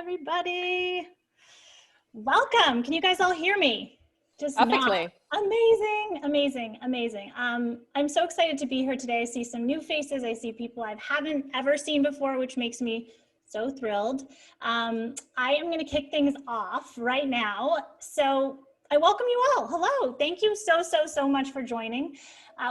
everybody. Welcome. Can you guys all hear me? Just Perfectly. Amazing, amazing, amazing. I'm so excited to be here today. I see some new faces. I see people I haven't ever seen before, which makes me so thrilled. I am going to kick things off right now. So I welcome you all. Hello. Thank you so much for joining.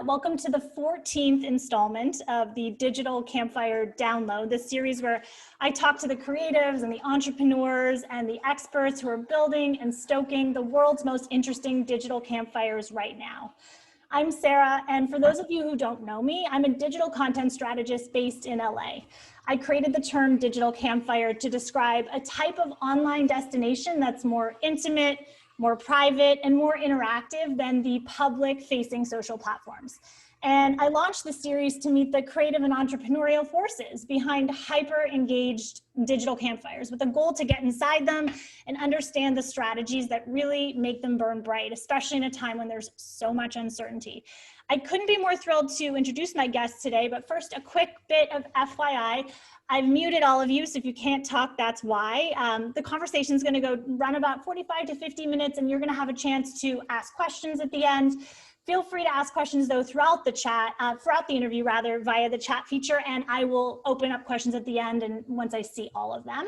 Welcome to the 14th installment of the Digital Campfire Download, this series where I talk to the creatives and the entrepreneurs and the experts who are building and stoking the world's most interesting digital campfires right now. I'm Sarah, and for those of you who don't know me, I'm a digital content strategist based in LA. I created the term digital campfire to describe a type of online destination that's more intimate, more private, and more interactive than the public-facing social platforms. And I launched the series to meet the creative and entrepreneurial forces behind hyper-engaged digital campfires with a goal to get inside them and understand the strategies that really make them burn bright, especially in a time when there's so much uncertainty. I couldn't be more thrilled to introduce my guests today, but first a quick bit of FYI. I've muted all of you, so if you can't talk, that's why. The conversation is going to run about 45 to 50 minutes, and you're going to have a chance to ask questions at the end. Feel free to ask questions, though, throughout the chat, throughout the interview, rather, via the chat feature, and I will open up questions at the end and once I see all of them.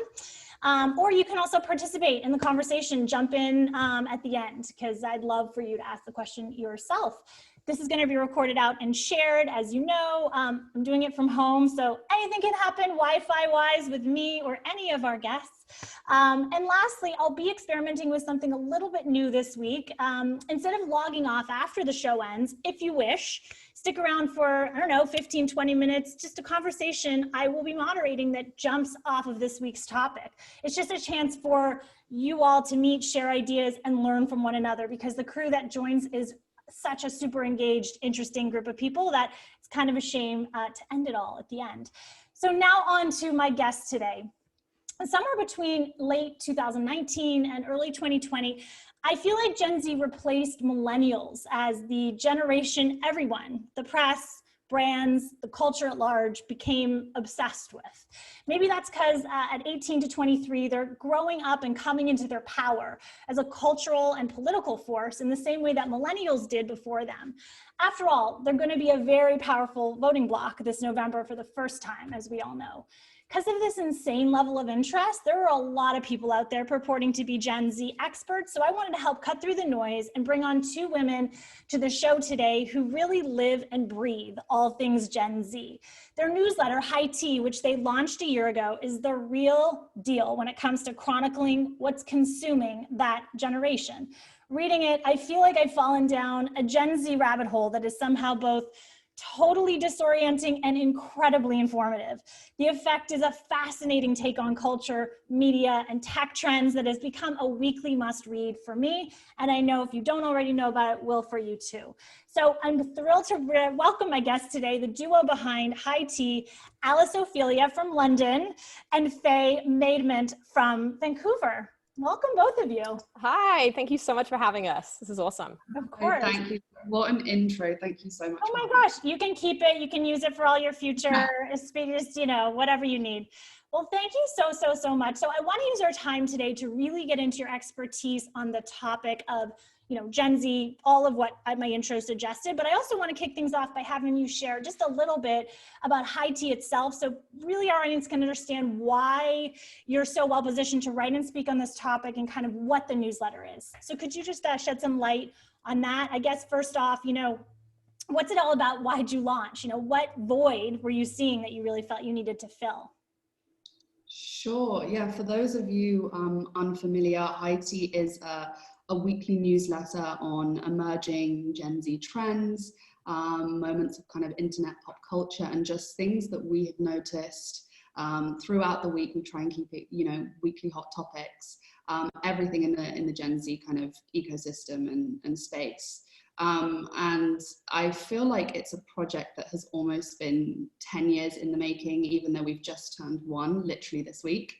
Or you can also participate in the conversation, jump in at the end, because I'd love for you to ask the question yourself. This is going to be recorded out and shared. As you know, I'm doing it from home, so anything can happen Wi-Fi wise with me or any of our guests. And lastly, I'll be experimenting with something a little bit new this week. Instead of logging off after the show ends, if you wish, stick around for, I don't know, 15, 20 minutes, just a conversation I will be moderating that jumps off of this week's topic. It's just a chance for you all to meet, share ideas, and learn from one another, because the crew that joins is such a super engaged, interesting group of people that it's kind of a shame to end it all at the end. So now on to my guest today. Somewhere between late 2019 and early 2020, I feel like Gen Z replaced millennials as the generation everyone, the press, brands, the culture at large, became obsessed with. Maybe that's because at 18 to 23, they're growing up and coming into their power as a cultural and political force in the same way that millennials did before them. After all, they're going to be a very powerful voting bloc this November for the first time, as we all know. Because of this insane level of interest, there are a lot of people out there purporting to be Gen Z experts, so I wanted to help cut through the noise and bring on two women to the show today who really live and breathe all things Gen Z. Their newsletter, High Tea, which they launched a year ago, is the real deal when it comes to chronicling what's consuming that generation. Reading it, I feel like I've fallen down a Gen Z rabbit hole that is somehow both totally disorienting and incredibly informative. The Effect is a fascinating take on culture, media, and tech trends that has become a weekly must-read for me, and I know if you don't already know about it, will for you too. So I'm thrilled to welcome my guests today, the duo behind High Tea, Ophelia from London, and Faye Maidment from Vancouver. Welcome, both of you. Hi, thank you so much for having us. This is awesome. Of course. Thank you. What an intro. Thank you so much. Oh my gosh, you can keep it. You can use it for all your future speeches, you know, whatever you need. Well, thank you so much. So I want to use our time today to really get into your expertise on the topic of, you know, Gen Z, all of what my intro suggested, but I also want to kick things off by having you share just a little bit about High Tea itself. So really our audience can understand why you're so well positioned to write and speak on this topic and kind of what the newsletter is. So could you just shed some light on that? I guess first off, you know, what's it all about? Why'd you launch? You know, what void were you seeing that you really felt you needed to fill? Sure. Yeah. For those of you unfamiliar, High Tea is a weekly newsletter on emerging Gen Z trends, moments of kind of internet pop culture, and just things that we have noticed throughout the week. We try and keep it, you know, weekly hot topics, everything in the Gen Z kind of ecosystem and space. And I feel like it's a project that has almost been 10 years in the making, even though we've just turned one literally this week.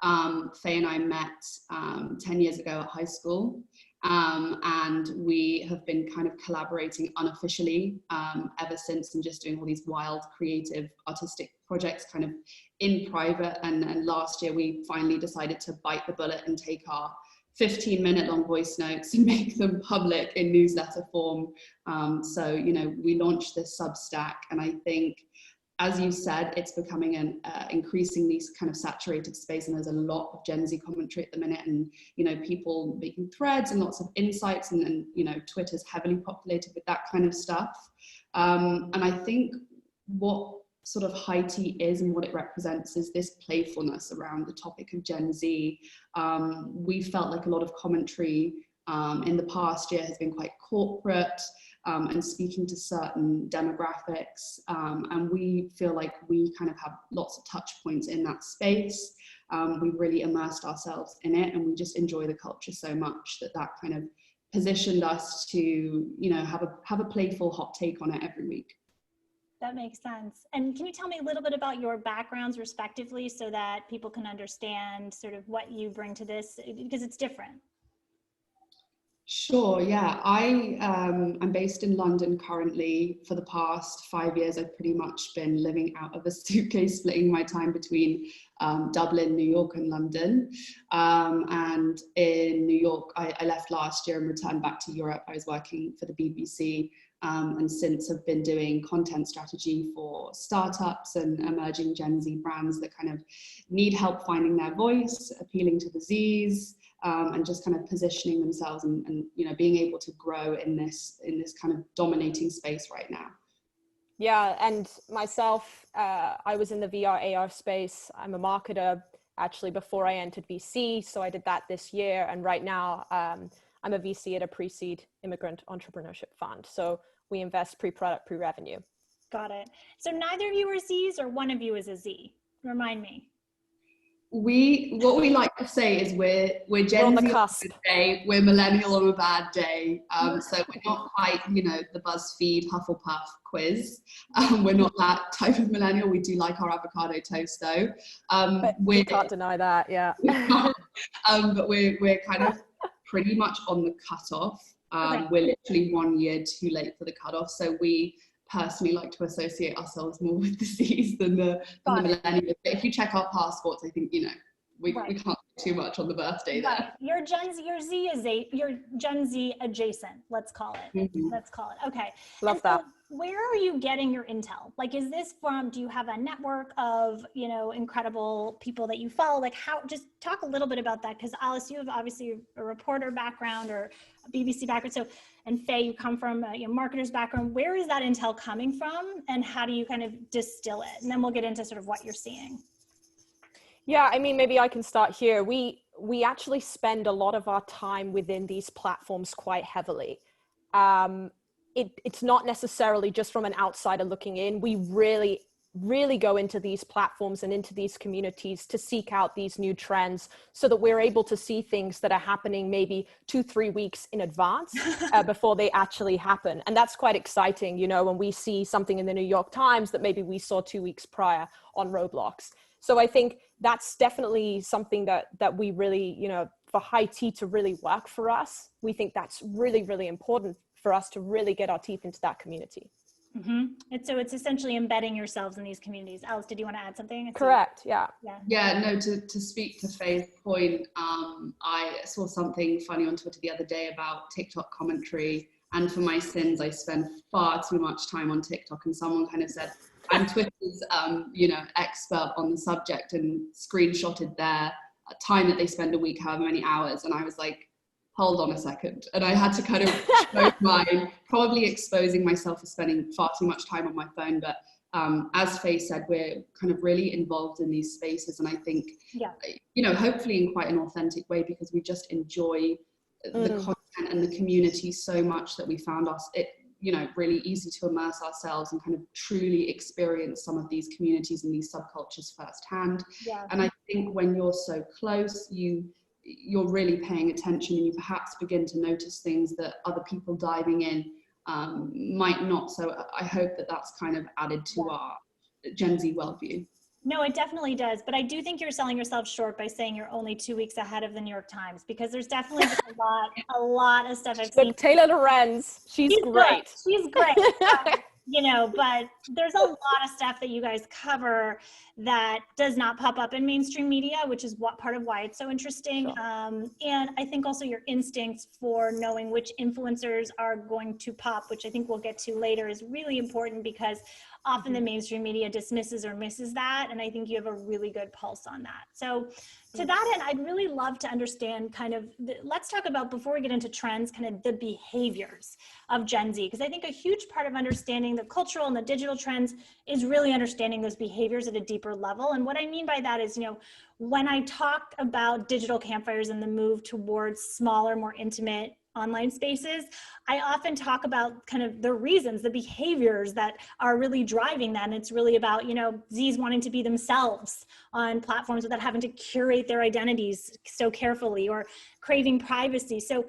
Faye and I met 10 years ago at high school, and we have been kind of collaborating unofficially ever since, and just doing all these wild, creative, artistic projects kind of in private, and last year we finally decided to bite the bullet and take our 15-minute long voice notes and make them public in newsletter form. So, you know, we launched this Substack, and I think, as you said, it's becoming an increasingly kind of saturated space, and there's a lot of Gen Z commentary at the minute, and, you know, people making threads and lots of insights, and you know, Twitter's heavily populated with that kind of stuff. And I think what sort of high tea is and what it represents is this playfulness around the topic of Gen Z. We felt like a lot of commentary in the past year has been quite corporate, and speaking to certain demographics, and we feel like we kind of have lots of touch points in that space. We've really immersed ourselves in it, and we just enjoy the culture so much that kind of positioned us to, you know, have a playful hot take on it every week. That makes sense. And can you tell me a little bit about your backgrounds respectively, so that people can understand sort of what you bring to this, because it's different? Sure, yeah. I'm based in London currently. For the past 5 years, I've pretty much been living out of a suitcase, splitting my time between Dublin, New York, and London. And in New York, I left last year and returned back to Europe. I was working for the BBC, and since have been doing content strategy for startups and emerging Gen Z brands that kind of need help finding their voice, appealing to the Zs, and just kind of positioning themselves and you know, being able to grow in this kind of dominating space right now. Yeah, and myself, I was in the VR AR space. I'm a marketer actually before I entered VC, so I did that this year, and right now I'm a VC at a pre-seed immigrant entrepreneurship fund. So we invest pre-product, pre-revenue. Got it. So neither of you are Zs, or one of you is a Z? Remind me. What we like to say is we're Gen on the Z cusp. on a good day, we're millennial on a bad day. So we're not quite, you know, the BuzzFeed Hufflepuff quiz. We're not that type of millennial. We do like our avocado toast though. But we can't deny that, yeah. But we're kind of pretty much on the cutoff. Okay. We're literally 1 year too late for the cutoff. So we personally like to associate ourselves more with the Zs than the millennials. But if you check our passports, I think, you know, we can't do too much on the birthday there. Right. You're Gen Z adjacent, let's call it. Mm-hmm. Let's call it. Okay. Love that. So where are you getting your intel? Like, is this from, do you have a network of, you know, incredible people that you follow? Like, how, just talk a little bit about that, because Alice, you have obviously a reporter background or a BBC background. So, and Faye, you come from a marketer's background. Where is that intel coming from, and how do you kind of distill it? And then we'll get into sort of what you're seeing. Yeah, I mean, maybe I can start here. We actually spend a lot of our time within these platforms quite heavily. It's not necessarily just from an outsider looking in. We really go into these platforms and into these communities to seek out these new trends, so that we're able to see things that are happening maybe 2-3 weeks in advance before they actually happen. And that's quite exciting, you know, when we see something in the New York Times that maybe we saw 2 weeks prior on Roblox. So I think that's definitely something that we really, you know, for high tea to really work for us, we think that's really, really important for us to really get our teeth into that community. Mm-hmm. So it's essentially embedding yourselves in these communities. Alice, did you want to add something? Correct, yeah. Yeah, no, to speak to Faye's point, I saw something funny on Twitter the other day about TikTok commentary, and for my sins, I spend far too much time on TikTok, and someone kind of said, I'm Twitter's, you know, expert on the subject, and screenshotted their time that they spend a week, however many hours, and I was like, hold on a second. And I had to kind of show mine, probably exposing myself for spending far too much time on my phone. But as Faye said, we're kind of really involved in these spaces. And I think, you know, hopefully in quite an authentic way, because we just enjoy the content and the community so much that we found it, you know, really easy to immerse ourselves and kind of truly experience some of these communities and these subcultures firsthand. Yeah. And I think when you're so close, you're really paying attention, and you perhaps begin to notice things that other people diving in might not. So I hope that that's kind of added to our Gen Z worldview. No, it definitely does. But I do think you're selling yourself short by saying you're only 2 weeks ahead of the New York Times, because there's definitely a lot of stuff I've seen. Taylor Lorenz, she's great. She's great. you know, but there's a lot of stuff that you guys cover that does not pop up in mainstream media, which is what part of why it's so interesting. Sure. And I think also your instincts for knowing which influencers are going to pop, which I think we'll get to later, is really important, because often the mainstream media dismisses or misses that. And I think you have a really good pulse on that. So to that end, I'd really love to understand kind of, let's talk about, before we get into trends, kind of the behaviors of Gen Z, because I think a huge part of understanding the cultural and the digital trends is really understanding those behaviors at a deeper level. And what I mean by that is, you know, when I talk about digital campfires and the move towards smaller, more intimate online spaces, I often talk about kind of the reasons, the behaviors that are really driving that. And it's really about, you know, Z's wanting to be themselves on platforms without having to curate their identities so carefully, or craving privacy. So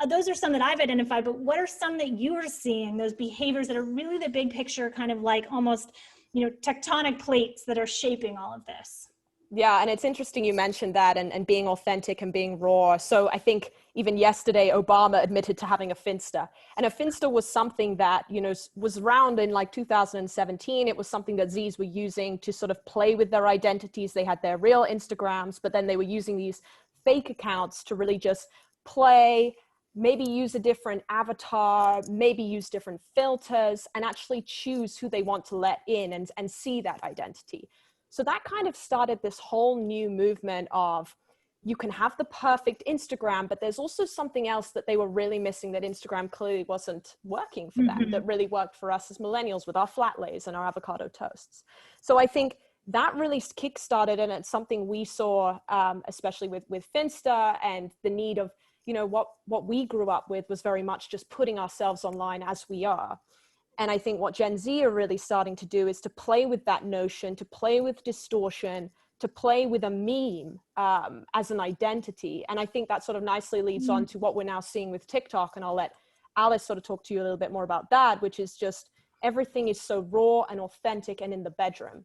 those are some that I've identified, but what are some that you are seeing, those behaviors that are really the big picture, kind of like almost, you know, tectonic plates that are shaping all of this? Yeah, and it's interesting you mentioned that, and being authentic and being raw. So I think even yesterday, Obama admitted to having a Finsta. And a Finsta was something that, you know, was around in like 2017. It was something that Zs were using to sort of play with their identities. They had their real Instagrams, but then they were using these fake accounts to really just play, maybe use a different avatar, maybe use different filters, and actually choose who they want to let in and see that identity. So that kind of started this whole new movement of, you can have the perfect Instagram, but there's also something else that they were really missing, that Instagram clearly wasn't working for them, that really worked for us as millennials with our flat lays and our avocado toasts. So I think that really kickstarted, and it's something we saw, especially with Finsta, and the need of, you know, what we grew up with was very much just putting ourselves online as we are. And I think what Gen Z are really starting to do is to play with that notion, to play with distortion, to play with a meme as an identity. And I think that sort of nicely leads on to what we're now seeing with TikTok. And I'll let Alice sort of talk to you a little bit more about that, which is just everything is so raw and authentic and in the bedroom.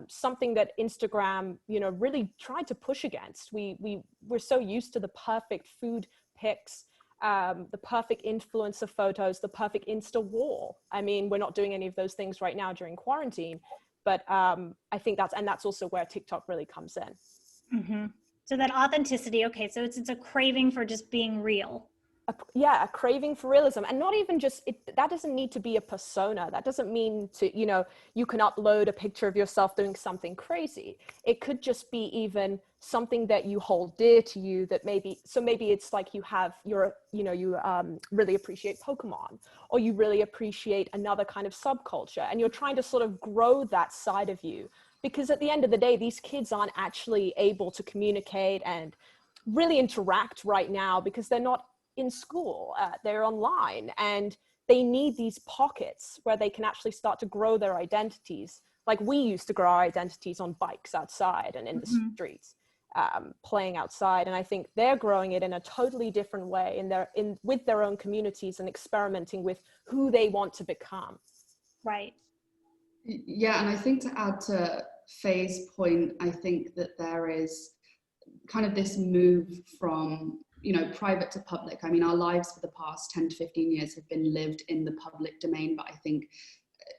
Something that Instagram, you know, really tried to push against. We're so used to the perfect food pics, the perfect influencer photos, the perfect Insta wall. I mean, we're not doing any of those things right now during quarantine, but I think that's also where TikTok really comes in. So that authenticity, okay, so it's a craving for just being real. A craving for realism, and not even just that doesn't need to be a persona. That doesn't mean to, you know, you can upload a picture of yourself doing something crazy. It could just be even something that you hold dear to you, that maybe it's like you really appreciate Pokemon, or you really appreciate another kind of subculture, and you're trying to sort of grow that side of you, because at the end of the day, these kids aren't actually able to communicate and really interact right now because they're not in school, they're online, and they need these pockets where they can actually start to grow their identities, like we used to grow our identities on bikes outside and in the streets, playing outside. And I think they're growing it in a totally different way with their own communities and experimenting with who they want to become. Right. Yeah, and I think to add to Faye's point, I think that there is kind of this move from, you know, private to public. I mean, our lives for the past 10 to 15 years have been lived in the public domain, but I think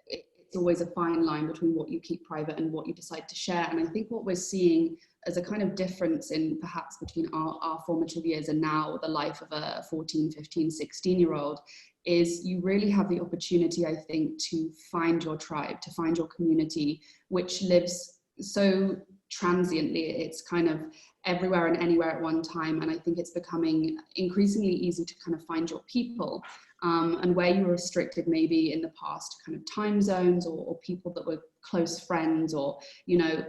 it's always a fine line between what you keep private and what you decide to share. And I think what we're seeing as a kind of difference in perhaps between our formative years and now the life of a 14, 15, 16-year-old is you really have the opportunity, I think, to find your tribe, to find your community, which lives so transiently. It's kind of everywhere and anywhere at one time. And I think it's becoming increasingly easy to kind of find your people. And where you were restricted maybe in the past kind of time zones or people that were close friends, or, you know,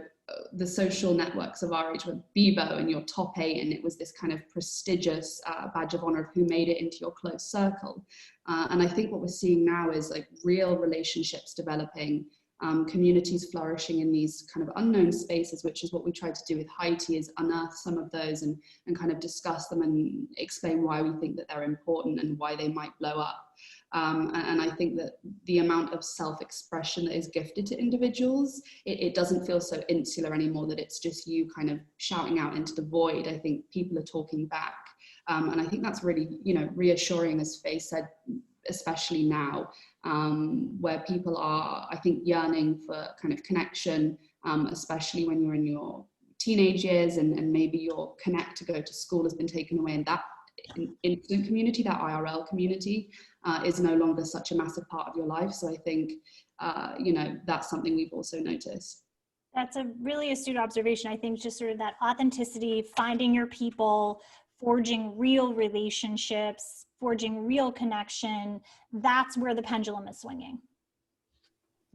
the social networks of our age were Bebo and your top 8, and it was this kind of prestigious badge of honor of who made it into your close circle. And I think what we're seeing now is like real relationships developing, communities flourishing in these kind of unknown spaces, which is what we try to do with High Tea, is unearth some of those and kind of discuss them and explain why we think that they're important and why they might blow up. And I think that the amount of self-expression that is gifted to individuals, it doesn't feel so insular anymore, that it's just you kind of shouting out into the void. I think people are talking back. And I think that's really, you know, reassuring, as Faye said, especially now, where people are, I think, yearning for kind of connection, especially when you're in your teenage years and maybe your connect to go to school has been taken away, and that instant community, that IRL community, is no longer such a massive part of your life. So I think, you know, that's something we've also noticed. That's a really astute observation. I think just sort of that authenticity, finding your people, forging real relationships, forging real connection, that's where the pendulum is swinging.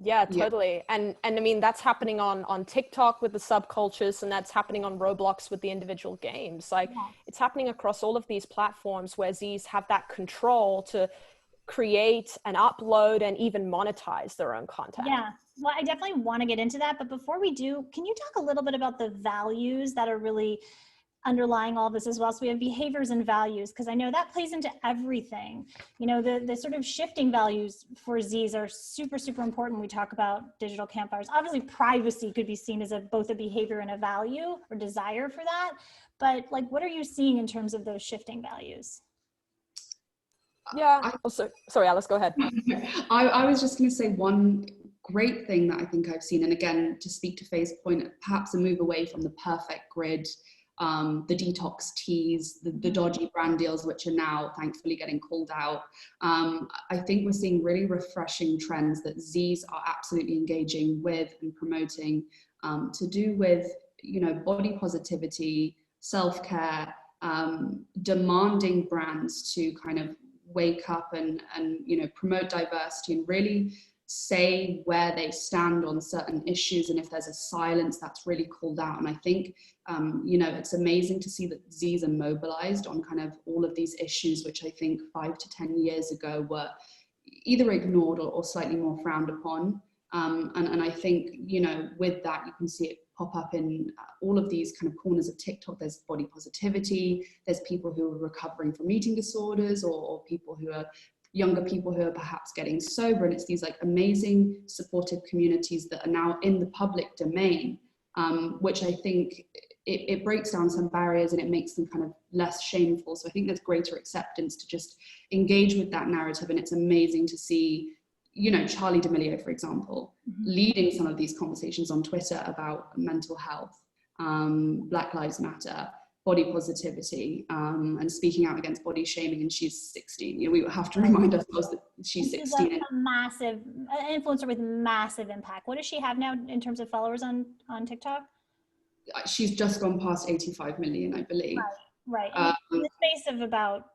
Yeah, totally. And I mean, that's happening on TikTok with the subcultures, and that's happening on Roblox with the individual games. Like, it's happening across all of these platforms where Zs have that control to create and upload and even monetize their own content. Yeah, well, I definitely want to get into that. But before we do, can you talk a little bit about the values that are really underlying all of this as well? So we have behaviors and values, because I know that plays into everything. You know, the sort of shifting values for Zs are super, super important when we talk about digital campfires. Obviously, privacy could be seen as both a behavior and a value or desire for that. But like, what are you seeing in terms of those shifting values? Yeah, sorry, Alice, go ahead. I was just going to say one great thing that I think I've seen, and again, to speak to Faye's point, perhaps a move away from the perfect grid, the detox teas, the dodgy brand deals, which are now thankfully getting called out. I think we're seeing really refreshing trends that Zs are absolutely engaging with and promoting, to do with, you know, body positivity, self-care, demanding brands to kind of wake up and you know, promote diversity and really say where they stand on certain issues, and if there's a silence, that's really called out. And I think you know, it's amazing to see that Zs are mobilized on kind of all of these issues, which I think 5 to 10 years ago were either ignored or slightly more frowned upon. And I think, you know, with that, you can see it pop up in all of these kind of corners of TikTok. There's body positivity, there's people who are recovering from eating disorders, or people who are younger people who are perhaps getting sober, and it's these like amazing supportive communities that are now in the public domain, which I think it breaks down some barriers and it makes them kind of less shameful. So I think there's greater acceptance to just engage with that narrative, and it's amazing to see, you know, Charli D'Amelio, for example, leading some of these conversations on Twitter about mental health, Black Lives Matter, body positivity, and speaking out against body shaming, and she's 16. You know, we have to remind ourselves that she's 16. She's a massive influencer with massive impact. What does she have now in terms of followers on TikTok? She's just gone past 85 million, I believe. Right. In the space of about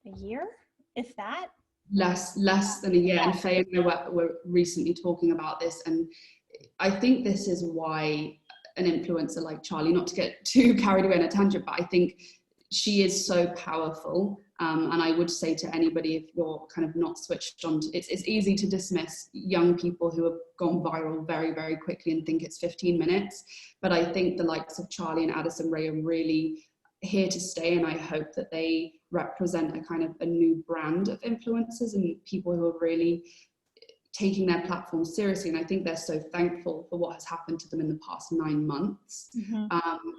a year, if that. Less than a year. And Faye and I were recently talking about this, and I think this is why an influencer like Charli, not to get too carried away in a tangent, but I think she is so powerful. And I would say to anybody, if you're kind of not switched on, it's easy to dismiss young people who have gone viral very, very quickly and think it's 15 minutes. But I think the likes of Charli and Addison Rae are really here to stay, and I hope that they represent a kind of a new brand of influencers and people who are really taking their platform seriously. And I think they're so thankful for what has happened to them in the past 9 months,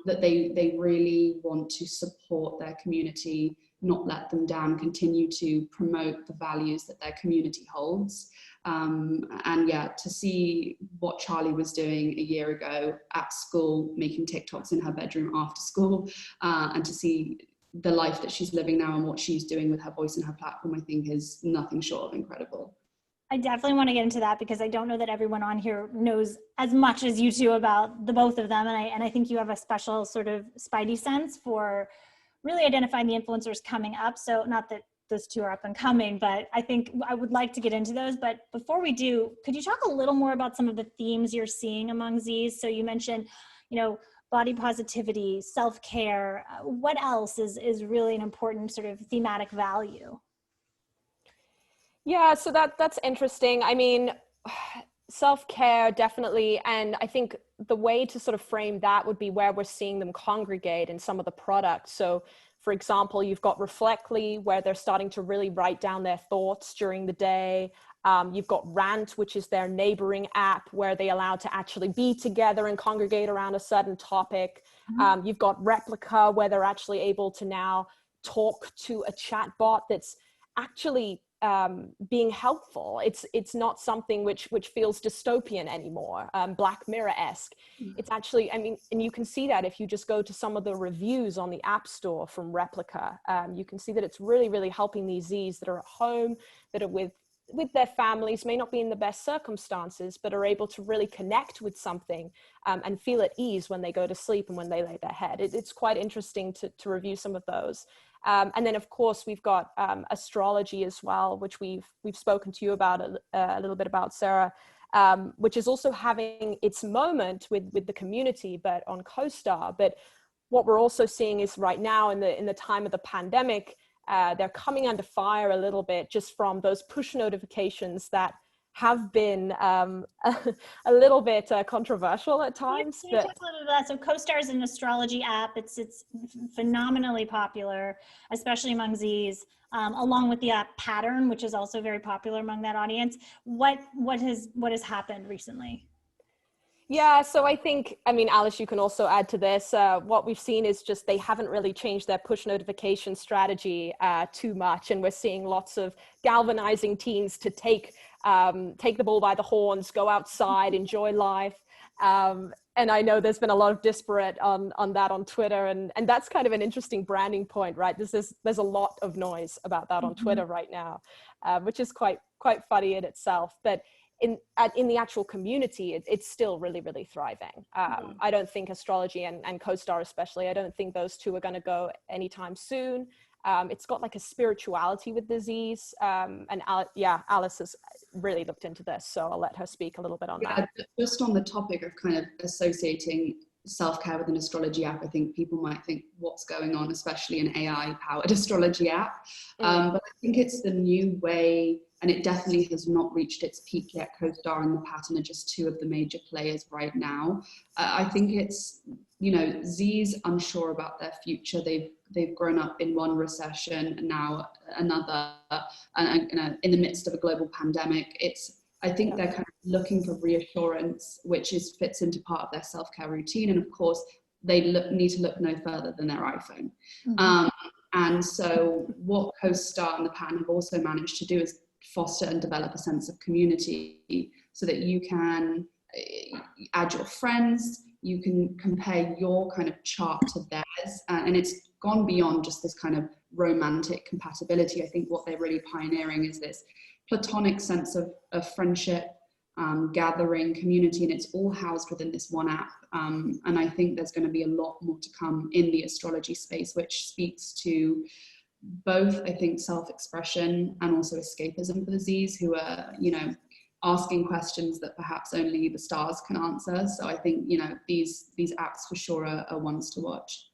that they really want to support their community, not let them down, continue to promote the values that their community holds. And yeah, to see what Charli was doing a year ago at school, making TikToks in her bedroom after school, and to see the life that she's living now and what she's doing with her voice and her platform, I think is nothing short of incredible. I definitely want to get into that, because I don't know that everyone on here knows as much as you two about the both of them. And I think you have a special sort of spidey sense for really identifying the influencers coming up. So not that those two are up and coming, but I think I would like to get into those. But before we do, could you talk a little more about some of the themes you're seeing among Zs? So you mentioned, you know, body positivity, self-care. What else is really an important sort of thematic value? Yeah, so that's interesting. I mean, self-care, definitely. And I think the way to sort of frame that would be where we're seeing them congregate in some of the products. So for example, you've got Reflectly, where they're starting to really write down their thoughts during the day. You've got Rant, which is their neighboring app where they allow to actually be together and congregate around a certain topic. You've got Replica, where they're actually able to now talk to a chat bot that's actually being helpful. It's not something which feels dystopian anymore, Black Mirror-esque. It's actually, I mean, and you can see that if you just go to some of the reviews on the App Store from Replica. You can see that it's really, really helping these Zs that are at home, that are with their families, may not be in the best circumstances, but are able to really connect with something and feel at ease when they go to sleep and when they lay their head. It's quite interesting to review some of those. And then, of course, we've got astrology as well, which we've spoken to you about a little bit about, Sarah, which is also having its moment with the community, but on CoStar. But what we're also seeing is right now in the time of the pandemic, they're coming under fire a little bit just from those push notifications that have been a little bit controversial at times. Can you talk a little bit about that? So CoStar is an astrology app. It's phenomenally popular, especially among Zs, along with the app Pattern, which is also very popular among that audience. What has happened recently? Yeah, so I think, I mean, Alice, you can also add to this. What we've seen is just they haven't really changed their push notification strategy too much. And we're seeing lots of galvanizing teens to take the bull by the horns, go outside, enjoy life. And I know there's been a lot of disparate on that on Twitter. And that's kind of an interesting branding point, right? There's a lot of noise about that on Twitter right now, which is quite funny in itself. But in the actual community, it's still really, really thriving. I don't think astrology and CoStar especially, I don't think those two are going to go anytime soon. It's got like a spirituality with disease. And Alice has really looked into this, so I'll let her speak a little bit on that. Just on the topic of kind of associating self-care with an astrology app, I think people might think what's going on, especially an AI-powered astrology app. But I think it's the new way, and it definitely has not reached its peak yet. CoStar and the Pattern are just two of the major players right now. I think it's, Z's unsure about their future. They've grown up in one recession and now another, and in the midst of a global pandemic. I think they're kind of looking for reassurance, which fits into part of their self-care routine. And of course, they need to look no further than their iPhone. And so what CoStar and the Pattern have also managed to do is foster and develop a sense of community so that you can add your friends, you can compare your kind of chart to theirs. And it's gone beyond just this kind of romantic compatibility. I think what they're really pioneering is this platonic sense of friendship, gathering, community, and it's all housed within this one app. And I think there's going to be a lot more to come in the astrology space, which speaks to both, I think, self-expression and also escapism for the Zs who are, asking questions that perhaps only the stars can answer. So I think, these apps for sure are ones to watch.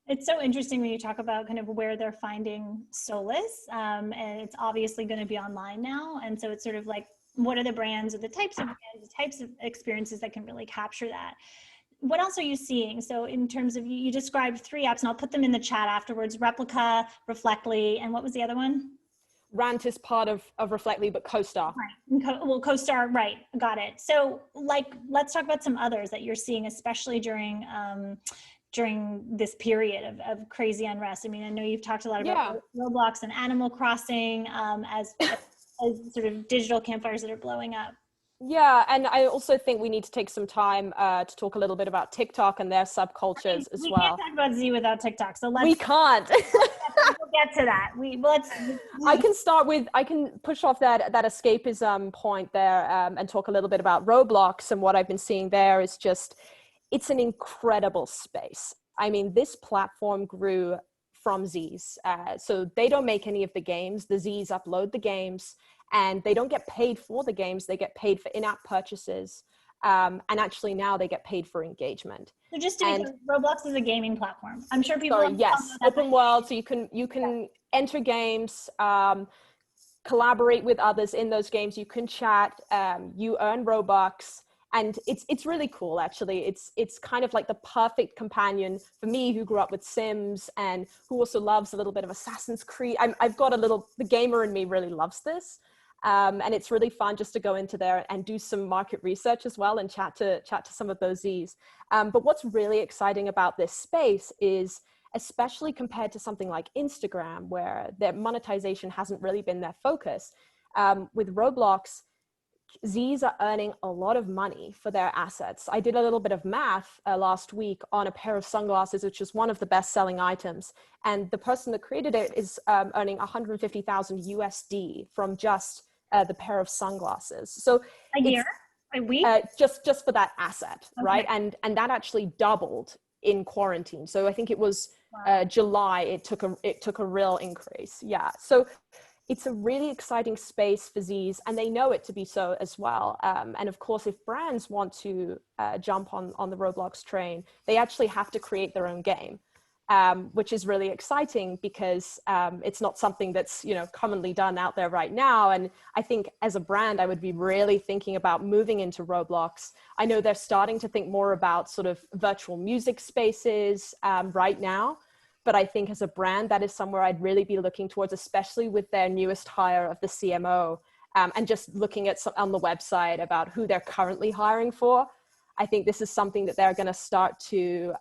It's so interesting when you talk about kind of where they're finding solace, and it's obviously going to be online now. And so it's sort of like, what are the brands or the types of brands, the types of experiences that can really capture that? What else are you seeing? So in terms of, you described 3 apps, and I'll put them in the chat afterwards: Replica, Reflectly, and what was the other one? Rant is part of Reflectly, but CoStar. Right. Well, CoStar, right. Got it. So let's talk about some others that you're seeing, especially during this period of crazy unrest. I mean, I know you've talked a lot about Roblox and Animal Crossing as sort of digital campfires that are blowing up. Yeah, and I also think we need to take some time to talk a little bit about TikTok and their subcultures as well. We can't talk about Z without TikTok, so let's. We can't. We'll get to that. I can push off that escapism point there and talk a little bit about Roblox. And what I've been seeing there is just, it's an incredible space. I mean, this platform grew from Zs. So they don't make any of the games. The Zs upload the games, and they don't get paid for the games. They get paid for in-app purchases. And actually now they get paid for engagement. So just to be clear, Roblox is a gaming platform. I'm sure people. Sorry, yes, open world. So you can enter games, collaborate with others in those games. You can chat. You earn Robux. And it's really cool, actually. It's kind of like the perfect companion for me, who grew up with Sims and who also loves a little bit of Assassin's Creed. I've got the gamer in me really loves this. And it's really fun just to go into there and do some market research as well and chat to some of those Zs. But what's really exciting about this space is, especially compared to something like Instagram, where their monetization hasn't really been their focus. With Roblox, Zs are earning a lot of money for their assets. I did a little bit of math last week on a pair of sunglasses, which is one of the best-selling items. And the person that created it is earning 150,000 USD from just the pair of sunglasses. So a year, a week, just for that asset, okay. right? And that actually doubled in quarantine. So I think it was July. It took a real increase. Yeah. So it's a really exciting space for Zs, and they know it to be so as well. And of course, if brands want to jump on the Roblox train, they actually have to create their own game, which is really exciting because it's not something that's, you know, commonly done out there right now. And I think as a brand, I would be really thinking about moving into Roblox. I know they're starting to think more about sort of virtual music spaces right now. But I think as a brand, that is somewhere I'd really be looking towards, especially with their newest hire of the CMO, and just looking at on the website about who they're currently hiring for. I think this is something that they're going to start to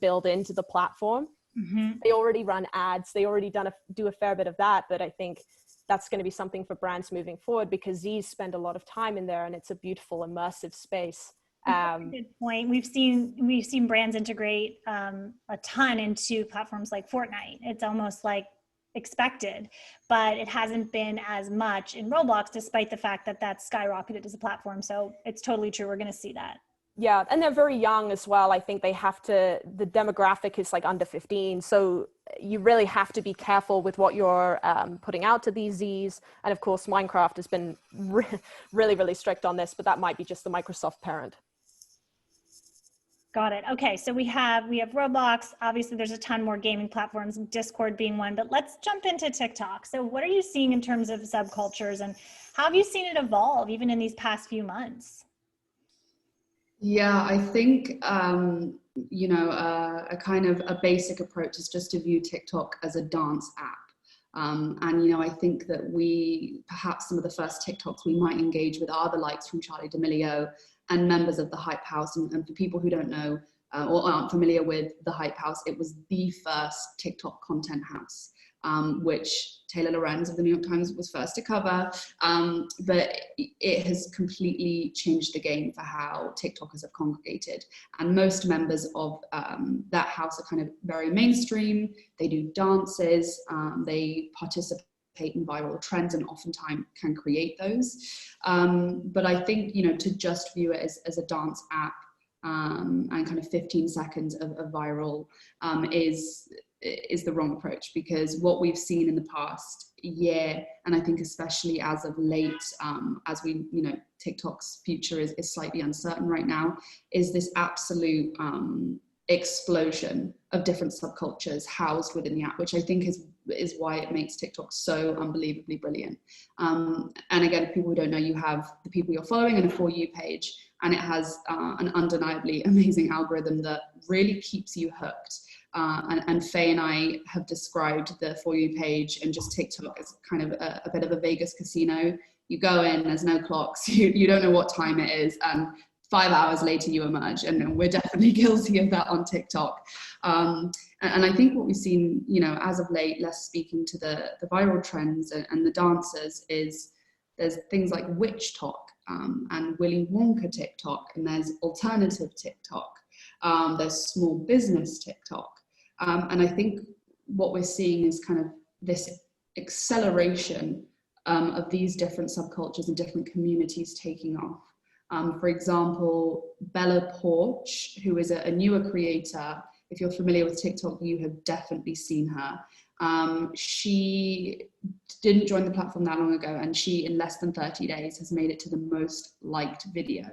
build into the platform. Mm-hmm. They already run ads. They already do a fair bit of that. But I think that's going to be something for brands moving forward, because Zs spend a lot of time in there, and it's a beautiful, immersive space. That's a good point. We've seen brands integrate a ton into platforms like Fortnite. It's almost like expected, but it hasn't been as much in Roblox, despite the fact that that's skyrocketed as a platform. So it's totally true. We're going to see that. Yeah, and they're very young as well. I think they have to, the demographic is like under 15. So you really have to be careful with what you're putting out to these Zs. And of course, Minecraft has been really, really strict on this, but that might be just the Microsoft parent. Got it. Okay, so we have Roblox. Obviously, there's a ton more gaming platforms, Discord being one, but let's jump into TikTok. So what are you seeing in terms of subcultures, and how have you seen it evolve even in these past few months? Yeah, I think, you know, a kind of a basic approach is just to view TikTok as a dance app. And, you know, I think that perhaps some of the first TikToks we might engage with are the likes from Charli D'Amelio and members of the Hype House. And for people who don't know or aren't familiar with the Hype House, it was the first TikTok content house, which Taylor Lorenz of the New York Times was first to cover. But it has completely changed the game for how TikTokers have congregated. And most members of that house are kind of very mainstream. They do dances, they participate in viral trends, and oftentimes can create those. But I think, you know, to just view it as a dance app and kind of 15 seconds of viral is the wrong approach, because what we've seen in the past year, and I think especially as of late, as we, you know, TikTok's future is slightly uncertain right now, is this absolute explosion of different subcultures housed within the app, which I think is why it makes TikTok so unbelievably brilliant. And again, if people who don't know, you have the people you're following and a For You page, and it has an undeniably amazing algorithm that really keeps you hooked. And Faye and I have described the For You page and just TikTok as kind of a bit of a Vegas casino. You go in, there's no clocks, you don't know what time it is, and 5 hours later you emerge. And we're definitely guilty of that on TikTok. And I think what we've seen, you know, as of late, less speaking to the viral trends and the dancers, is there's things like Witch Talk and Willy Wonka TikTok, and there's alternative TikTok, there's small business TikTok. And I think what we're seeing is kind of this acceleration of these different subcultures and different communities taking off. For example, Bella Porch, who is a newer creator. If you're familiar with TikTok, you have definitely seen her. She didn't join the platform that long ago, and she, in less than 30 days, has made it to the most liked video.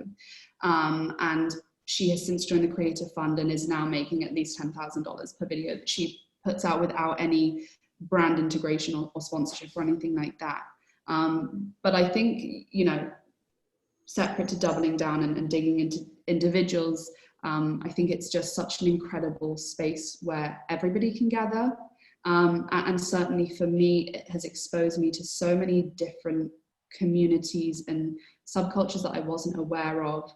And she has since joined the Creator Fund and is now making at least $10,000 per video that she puts out without any brand integration or sponsorship or anything like that. But I think, you know, separate to doubling down and digging into individuals, I think it's just such an incredible space where everybody can gather. And certainly for me, it has exposed me to so many different communities and subcultures that I wasn't aware of.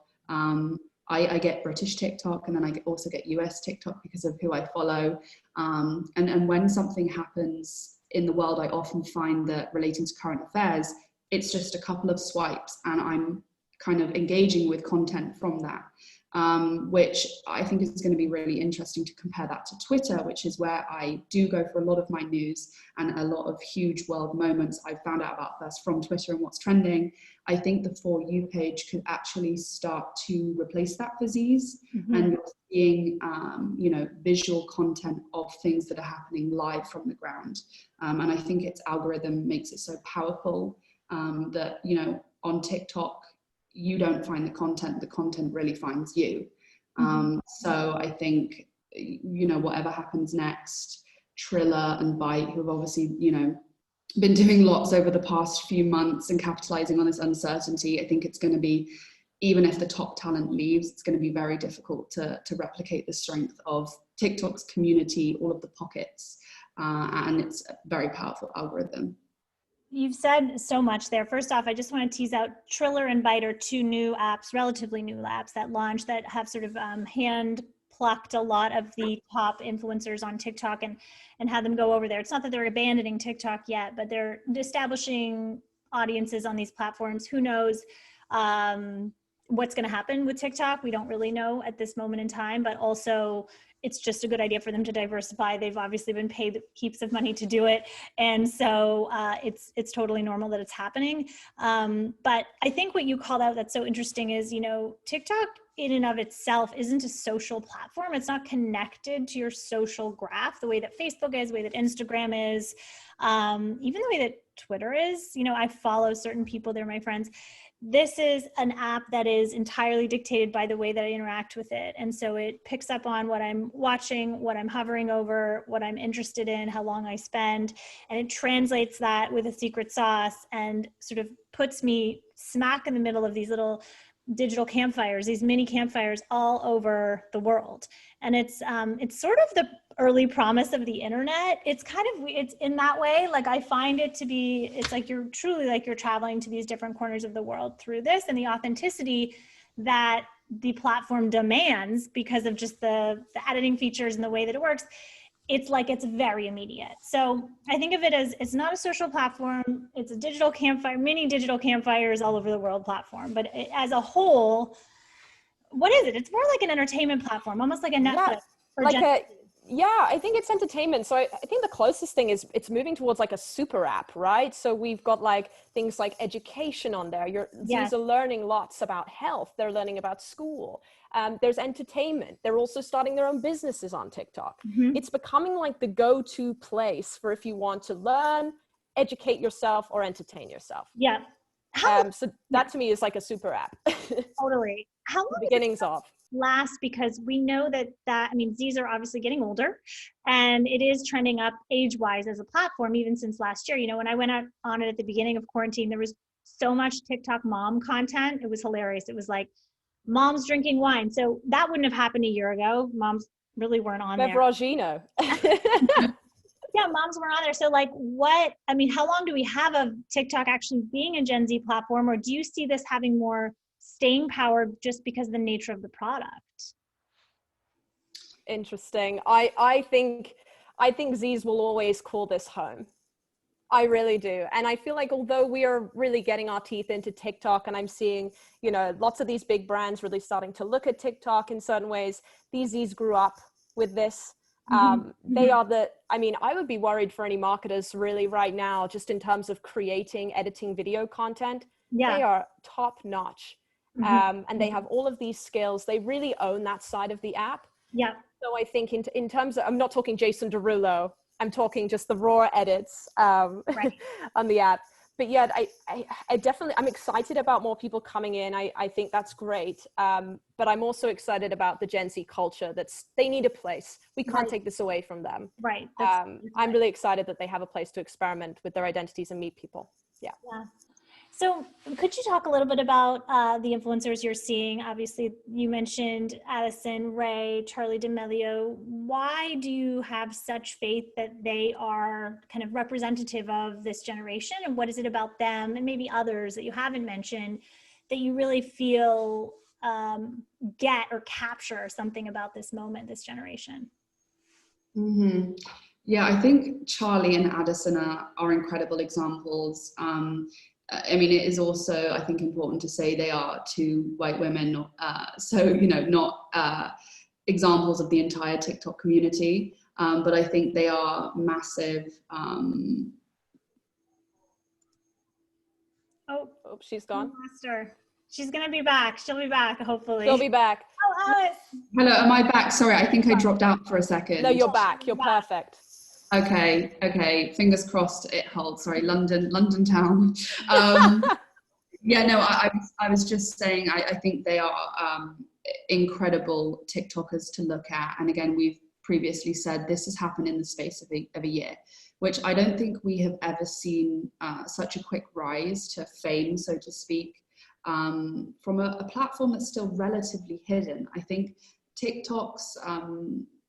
I get British TikTok, and then I also get US TikTok because of who I follow. And when something happens in the world, I often find that relating to current affairs, it's just a couple of swipes and I'm kind of engaging with content from that. Which I think is going to be really interesting to compare that to Twitter, which is where I do go for a lot of my news and a lot of huge world moments I found out about first from Twitter and what's trending. I think the For You page could actually start to replace that for Z's, and you're seeing, visual content of things that are happening live from the ground. And I think its algorithm makes it so powerful that, on TikTok, you don't find the content really finds you. So I think, whatever happens next, Triller and Byte, who have obviously, been doing lots over the past few months and capitalizing on this uncertainty, I think it's going to be, even if the top talent leaves, it's going to be very difficult to replicate the strength of TikTok's community, all of the pockets, and it's a very powerful algorithm. You've said so much there. First off, I just want to tease out Triller and Byte are two new apps, relatively new apps that launched that have sort of hand plucked a lot of the top influencers on TikTok and had them go over there. It's not that they're abandoning TikTok yet, but they're establishing audiences on these platforms. Who knows what's going to happen with TikTok? We don't really know at this moment in time, but also it's just a good idea for them to diversify. They've obviously been paid heaps of money to do it. And so it's totally normal that it's happening. But I think what you called out that's so interesting is, TikTok in and of itself isn't a social platform. It's not connected to your social graph the way that Facebook is, the way that Instagram is, even the way that Twitter is. I follow certain people, they're my friends. This is an app that is entirely dictated by the way that I interact with it. And so it picks up on what I'm watching, what I'm hovering over, what I'm interested in, how long I spend, and it translates that with a secret sauce and sort of puts me smack in the middle of these little digital campfires, these mini campfires all over the world. And it's sort of the early promise of the internet. It's in that way, like I find it to be, it's like you're truly like you're traveling to these different corners of the world through this, and the authenticity that the platform demands because of just the editing features and the way that it works. It's like, it's very immediate. So I think of it as, it's not a social platform. It's a digital campfire, mini digital campfires all over the world platform. But as a whole, what is it? It's more like an entertainment platform, almost like a Netflix. I think it's entertainment. So I think the closest thing is it's moving towards like a super app, right? So we've got like things like education on there. These are learning lots about health. They're learning about school. There's entertainment. They're also starting their own businesses on TikTok. It's becoming like the go-to place for if you want to learn, educate yourself, or entertain yourself. Yeah. So that to me is like a super app. Totally. How long the beginnings of last, because we know that Z's are obviously getting older and it is trending up age-wise as a platform even since last year. When I went out on it at the beginning of quarantine, there was so much TikTok mom content. It was hilarious. It was like moms drinking wine. So that wouldn't have happened a year ago. Moms really weren't on there. Beveragino. Yeah, moms weren't on there. So how long do we have of TikTok actually being a Gen Z platform, or do you see this having more staying power just because of the nature of the product? Interesting. I think Z's will always call this home. I really do. And I feel like although we are really getting our teeth into TikTok, and I'm seeing, lots of these big brands really starting to look at TikTok in certain ways, these Z's grew up with this. They are I would be worried for any marketers really right now, just in terms of creating, editing video content. Yeah. They are top notch. And they have all of these skills. They really own that side of the app. Yeah. So I think in terms of, I'm not talking Jason Derulo, I'm talking just the raw edits on the app. But yeah, I definitely, I'm excited about more people coming in. I think that's great. But I'm also excited about the Gen Z culture. They need a place. We can't take this away from them. Right. I'm really excited that they have a place to experiment with their identities and meet people. Yeah. So could you talk a little bit about the influencers you're seeing? Obviously, you mentioned Addison Rae, Charli D'Amelio. Why do you have such faith that they are kind of representative of this generation? And what is it about them and maybe others that you haven't mentioned that you really feel get or capture something about this moment, this generation? Mm-hmm. Yeah, I think Charlie and Addison are incredible examples. I mean, it is also, I think, important to say they are two white women, so, you know, not examples of the entire TikTok community, but I think they are massive. Oh, she's gone. Lost her. She's gonna be back. She'll be back, hopefully. She'll be back. Oh, Alice. Hello, am I back? Sorry, I think I dropped out for a second. No, you're back. You're perfect. Okay. Fingers crossed it holds. Sorry, London town. Yeah, no, I was just saying, I think they are incredible TikTokers to look at. And again, we've previously said this has happened in the space of a year, which I don't think we have ever seen such a quick rise to fame, so to speak, from a platform that's still relatively hidden. I think TikTok's,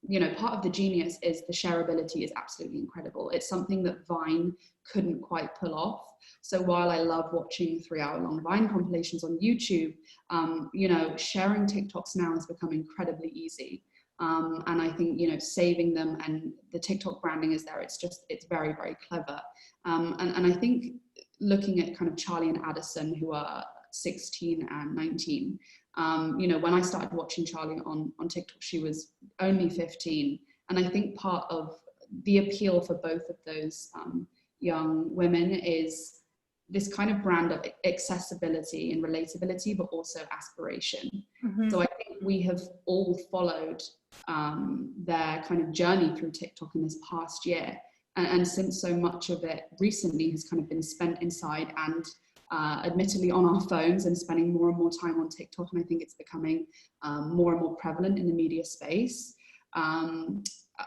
you know, part of the genius is the shareability is absolutely incredible. It's something that Vine couldn't quite pull off. So while I love watching 3-hour-long Vine compilations on YouTube, you know, sharing TikToks now has become incredibly easy. And I think, you know, saving them and the TikTok branding is there. It's very, very clever. And I think looking at kind of Charlie and Addison, who are 16 and 19, you know, when I started watching Charlie on TikTok, she was only 15. And I think part of the appeal for both of those young women is this kind of brand of accessibility and relatability, but also aspiration. Mm-hmm. So I think we have all followed their kind of journey through TikTok in this past year. And since so much of it recently has kind of been spent inside and admittedly on our phones and spending more and more time on TikTok, and I think it's becoming more and more prevalent in the media space.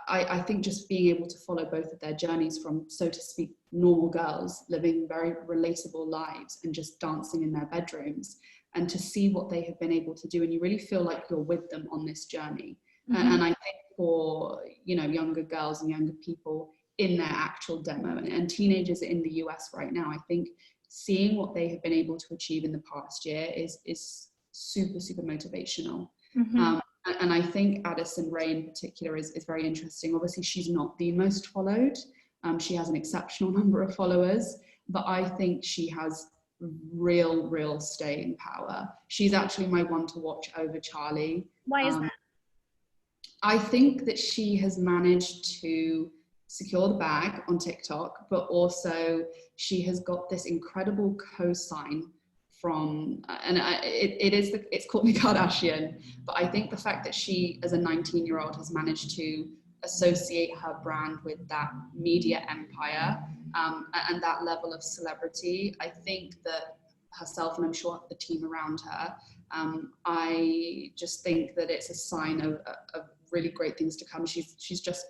I think just being able to follow both of their journeys from, so to speak, normal girls living very relatable lives and just dancing in their bedrooms, and to see what they have been able to do, and you really feel like you're with them on this journey. Mm-hmm. And I think for, you know, younger girls and younger people in their actual demo and teenagers in the US right now, I think seeing what they have been able to achieve in the past year is super, super motivational. Mm-hmm. And I think Addison Rae in particular is very interesting. Obviously, she's not the most followed. She has an exceptional number of followers, but I think she has real staying power. She's actually my one to watch over Charlie. Why is that? I think that she has managed to secure the bag on TikTok, but also she has got this incredible cosign from, and it's Kourtney Kardashian, but I think the fact that she, as a 19-year-old, has managed to associate her brand with that media empire and that level of celebrity, I think that herself, and I'm sure the team around her, I just think that it's a sign of really great things to come. She's just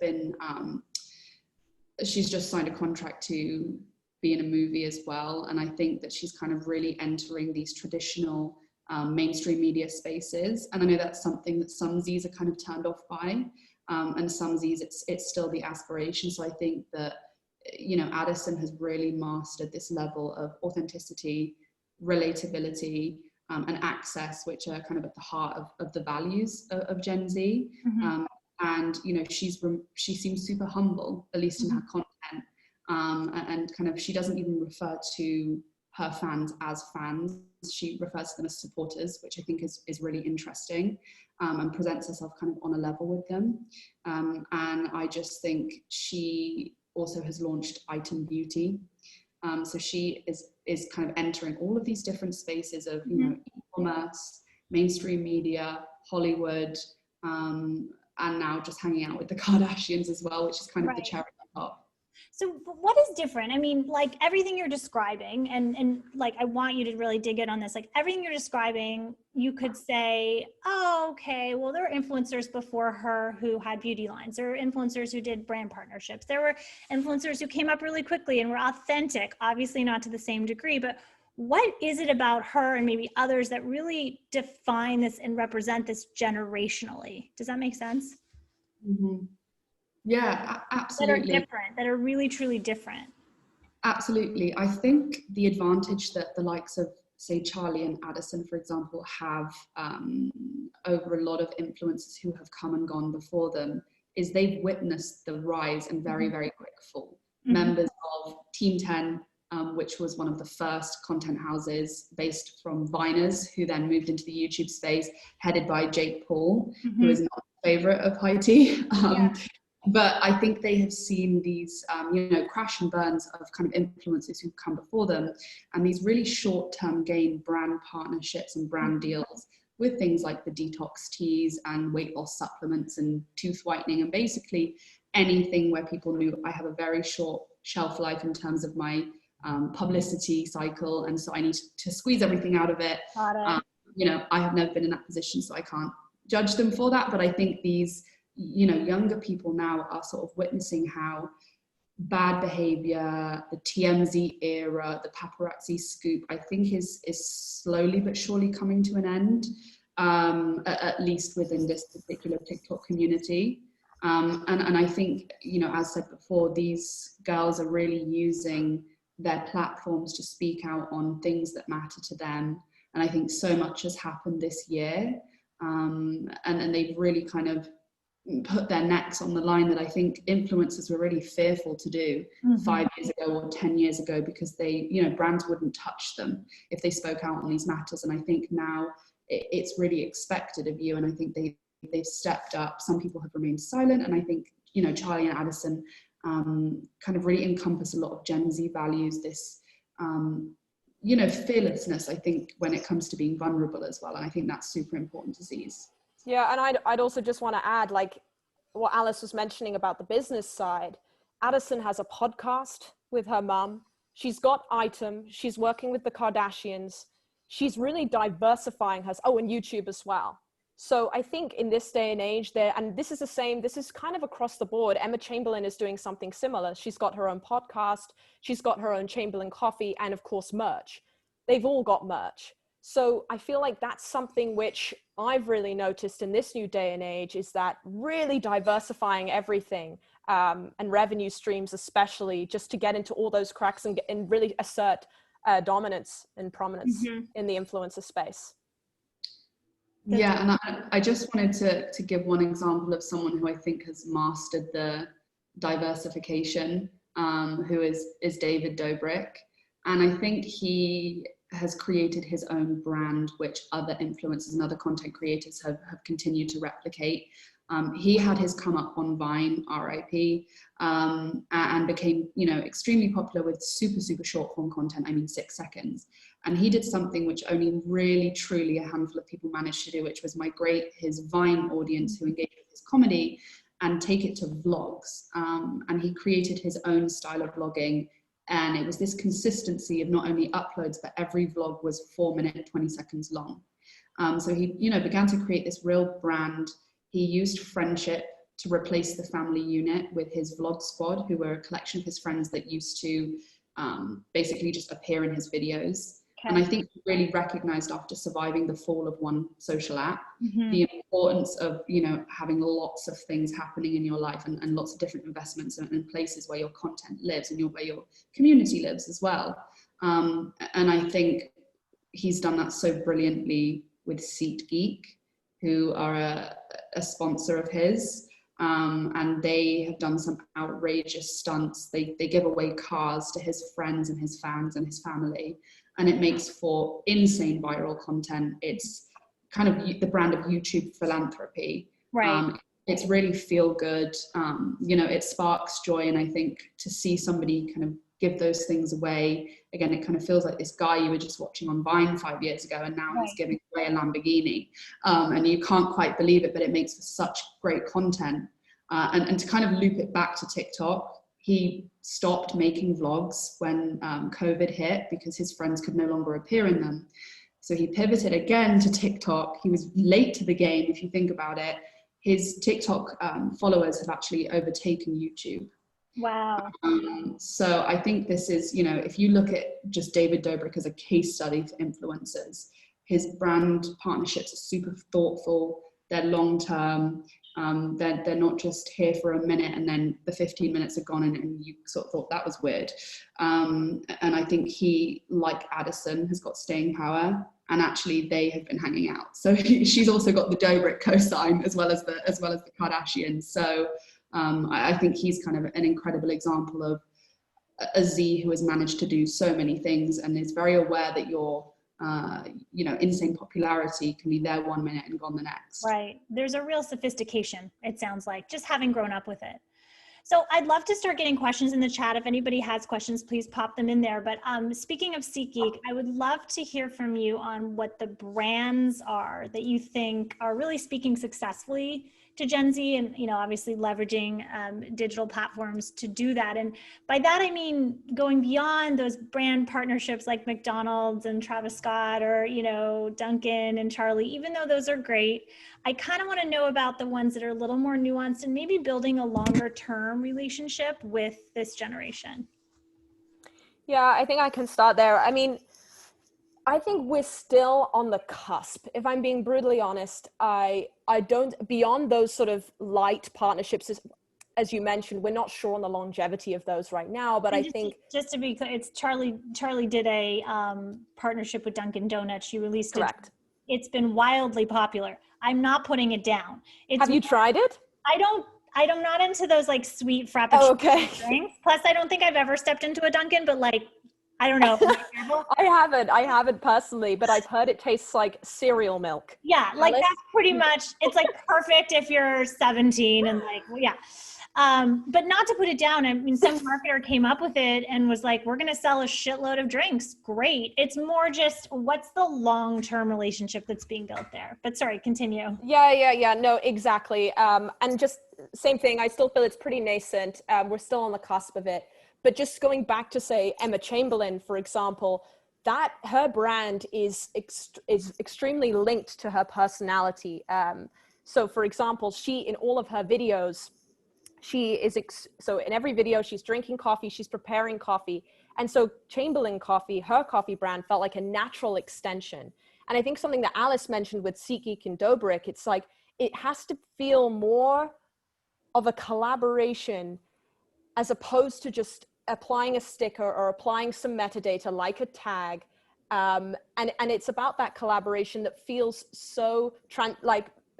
signed a contract to be in a movie as well, and I think that she's kind of really entering these traditional mainstream media spaces, and I know that's something that some Z's are kind of turned off by, and some Z's it's still the aspiration. So I think that, you know, Addison has really mastered this level of authenticity, relatability, and access, which are kind of at the heart of the values of Gen Z. Mm-hmm. And, you know, she seems super humble, at least in her content. And kind of, she doesn't even refer to her fans as fans. She refers to them as supporters, which I think is really interesting, and presents herself kind of on a level with them. And I just think she also has launched Item Beauty. So she is kind of entering all of these different spaces of, you know, e-commerce, mainstream media, Hollywood, and now just hanging out with the Kardashians as well, which is kind of the cherry on top. So what is different? I mean, like everything you're describing, and like, I want you to really dig in on this, like everything you're describing, you could say, oh, okay, well, there were influencers before her who had beauty lines. There were influencers who did brand partnerships. There were influencers who came up really quickly and were authentic, obviously not to the same degree, but what is it about her and maybe others that really define this and represent this generationally? Does that make sense? Mm-hmm. Yeah, absolutely. That are different, that are really, truly different. Absolutely. I think the advantage that the likes of say Charlie and Addison, for example, have over a lot of influencers who have come and gone before them, is they've witnessed the rise and very, very quick fall. Members of Team 10, which was one of the first content houses based from Viners, who then moved into the YouTube space, headed by Jake Paul, who is not a favorite of high tea. But I think they have seen these, crash and burns of kind of influencers who've come before them, and these really short-term gain brand partnerships and brand deals with things like the detox teas and weight loss supplements and tooth whitening, and basically anything where people knew I have a very short shelf life in terms of my publicity cycle, and so I need to squeeze everything out of it. I have never been in that position, so I can't judge them for that, but I think these younger people now are sort of witnessing how bad behavior, the TMZ era, the paparazzi scoop, I think is slowly but surely coming to an end, at least within this particular TikTok community. And I think, as said before, these girls are really using their platforms to speak out on things that matter to them. And I think so much has happened this year, and they've really kind of put their necks on the line that I think influencers were really fearful to do 5 years ago or 10 years ago, because they, brands wouldn't touch them if they spoke out on these matters. And I think now it's really expected of you. And I think they've stepped up. Some people have remained silent. And I think, Charlie and Addison kind of really encompass a lot of Gen Z values, this, fearlessness, I think, when it comes to being vulnerable as well. And I think that's super important to seize. Yeah, and I'd also just want to add, like what Alice was mentioning about the business side. Addison has a podcast with her mum. She's got Item. She's working with the Kardashians. She's really diversifying her. Oh, and YouTube as well. So I think in this day and age and this is kind of across the board. Emma Chamberlain is doing something similar. She's got her own podcast. She's got her own Chamberlain coffee, and of course, merch. They've all got merch. So I feel like that's something which I've really noticed in this new day and age, is that really diversifying everything, and revenue streams, especially, just to get into all those cracks and really assert dominance and prominence in the influencer space. Yeah, and I just wanted to give one example of someone who I think has mastered the diversification, who is David Dobrik. And I think he has created his own brand, which other influencers and other content creators have continued to replicate. He had his come up on Vine, RIP, and became, extremely popular with super, super short form content. I mean, 6 seconds. And he did something which only really, truly a handful of people managed to do, which was migrate his Vine audience who engaged with his comedy and take it to vlogs. And he created his own style of vlogging. And it was this consistency of not only uploads, but every vlog was 4 minutes, 20 seconds long. So he, began to create this real brand. He used friendship to replace the family unit with his vlog squad, who were a collection of his friends that used to basically just appear in his videos. And I think he really recognized, after surviving the fall of one social app, the importance of, having lots of things happening in your life, and lots of different investments and places where your content lives and where your community lives as well. And I think he's done that so brilliantly with SeatGeek, who are a sponsor of his. And they have done some outrageous stunts. They give away cars to his friends and his fans and his family. And it makes for insane viral content. It's kind of the brand of YouTube philanthropy. Right. It's really feel good. It sparks joy. And I think to see somebody kind of give those things away, again, it kind of feels like this guy you were just watching on Vine 5 years ago, and now he's giving away a Lamborghini. And you can't quite believe it, but it makes for such great content. And to kind of loop it back to TikTok, he stopped making vlogs when COVID hit, because his friends could no longer appear in them. So he pivoted again to TikTok. He was late to the game, if you think about it. His TikTok followers have actually overtaken YouTube. Wow. So I think this is, if you look at just David Dobrik as a case study for influencers, his brand partnerships are super thoughtful, they're long-term, They're not just here for a minute and then the 15 minutes are gone and you sort of thought that was weird. And I think he, like Addison, has got staying power, and actually they have been hanging out. So she's also got the Dobrik cosign as well as the Kardashians. So I think he's kind of an incredible example of a Z who has managed to do so many things and is very aware that your insane popularity can be there 1 minute and gone the next. Right. There's a real sophistication, it sounds like, just having grown up with it. So I'd love to start getting questions in the chat. If anybody has questions, please pop them in there. But speaking of SeatGeek, I would love to hear from you on what the brands are that you think are really speaking successfully to Gen Z, and obviously leveraging digital platforms to do that. And by that I mean going beyond those brand partnerships like McDonald's and Travis Scott, or Dunkin and Charlie. Even though those are great, I kind of want to know about the ones that are a little more nuanced and maybe building a longer term relationship with this generation. Yeah, I think I can start there. I mean, I think we're still on the cusp. If I'm being brutally honest, I don't, beyond those sort of light partnerships, as you mentioned, we're not sure on the longevity of those right now, but I think... Just to be clear, it's Charlie did a partnership with Dunkin Donuts. She released it. Correct. It's been wildly popular. I'm not putting it down. Have you tried it? I'm not into those like sweet frappuccino drinks. Plus, I don't think I've ever stepped into a Dunkin', but like, I don't know. I haven't personally, but I've heard it tastes like cereal milk. Yeah, like that's pretty much, it's like perfect if you're 17 and like, well, yeah. But not to put it down. I mean, some marketer came up with it and was like, we're going to sell a shitload of drinks. Great. It's more just what's the long-term relationship that's being built there. But sorry, continue. Yeah. No, exactly. And just same thing. I still feel it's pretty nascent. We're still on the cusp of it. But just going back to say Emma Chamberlain, for example, that her brand is extremely linked to her personality. So for example, she, in all of her videos, she is, so in every video, she's drinking coffee, she's preparing coffee. And so Chamberlain Coffee, her coffee brand, felt like a natural extension. And I think something that Alice mentioned with SeatGeek and Dobrik, it's like, it has to feel more of a collaboration as opposed to just applying a sticker or applying some metadata like a tag. And it's about that collaboration that feels so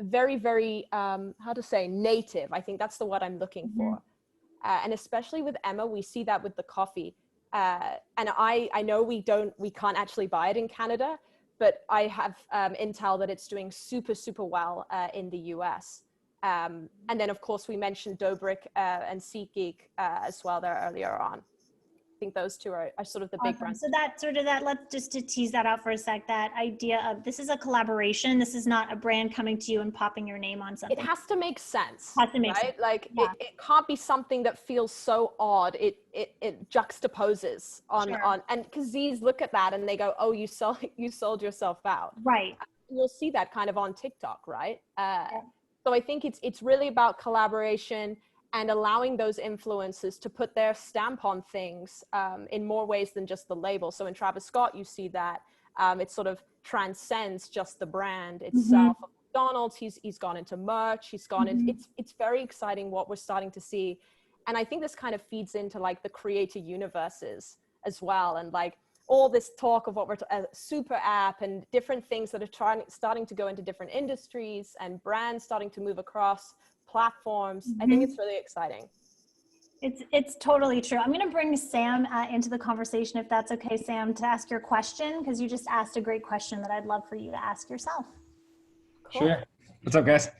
very, very, how to say, native. I think that's the word I'm looking for. And especially with Emma, we see that with the coffee. And I know we can't actually buy it in Canada, but I have intel that it's doing super, super well in the US. And then of course we mentioned Dobrik and SeatGeek as well there earlier on. I think those two are sort of the big brands. So let's just to tease that out for a sec, that idea of this is a collaboration. This is not a brand coming to you and popping your name on something. It has to make sense. Has to make sense. Like it can't be something that feels so odd. It juxtaposes on, and because Z's look at that and they go, oh, you sold yourself out. Right. You'll see that kind of on TikTok, right? So I think it's really about collaboration and allowing those influencers to put their stamp on things in more ways than just the label. So in Travis Scott, you see that it sort of transcends just the brand itself. McDonald's, he's gone into merch, he's gone into, it's very exciting what we're starting to see. And I think this kind of feeds into like the creator universes as well. And like all this talk of what we're, super app and different things that are starting to go into different industries and brands starting to move across platforms. I think it's really exciting. It's totally true. I'm going to bring Sam into the conversation, if that's okay, Sam, to ask your question, because you just asked a great question that I'd love for you to ask yourself. Cool. Sure. What's up, guys?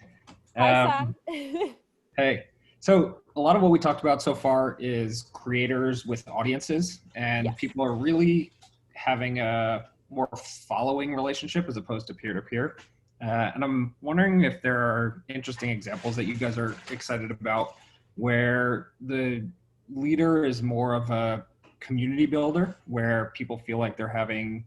Hi, Sam. Hey. So a lot of what we talked about so far is creators with audiences, and people are really having a more following relationship as opposed to peer-to-peer. And I'm wondering if there are interesting examples that you guys are excited about where the leader is more of a community builder, where people feel like they're having,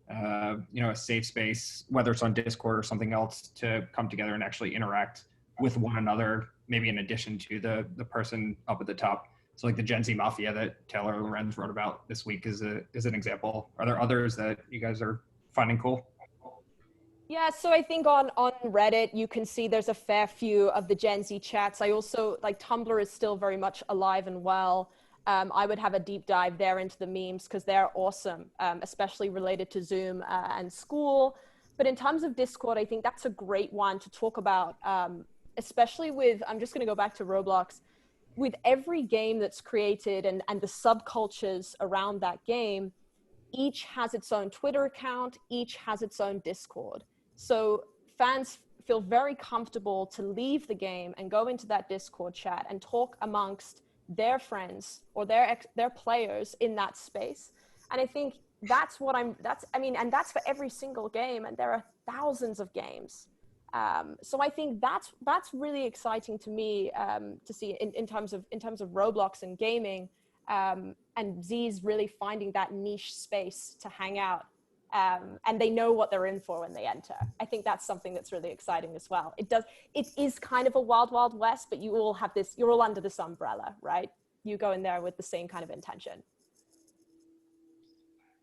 a safe space, whether it's on Discord or something else, to come together and actually interact with one another, maybe in addition to the person up at the top. So like the Gen Z Mafia that Taylor Lorenz wrote about this week is an example. Are there others that you guys are finding cool? Yeah, so I think on Reddit, you can see there's a fair few of the Gen Z chats. I also, like, Tumblr is still very much alive and well. I would have a deep dive there into the memes because they're awesome, especially related to Zoom and school. But in terms of Discord, I think that's a great one to talk about, especially with, I'm just going to go back to Roblox, with every game that's created and the subcultures around that game, each has its own Twitter account, each has its own Discord. So fans feel very comfortable to leave the game and go into that Discord chat and talk amongst their friends or their players in that space. And I think that's what and that's for every single game, and there are thousands of games. So I think that's really exciting to me to see in terms of Roblox and gaming, and Z's really finding that niche space to hang out, and they know what they're in for when they enter. I think that's something that's really exciting as well. It is kind of a wild, wild west, but you're all under this umbrella, right? You go in there with the same kind of intention.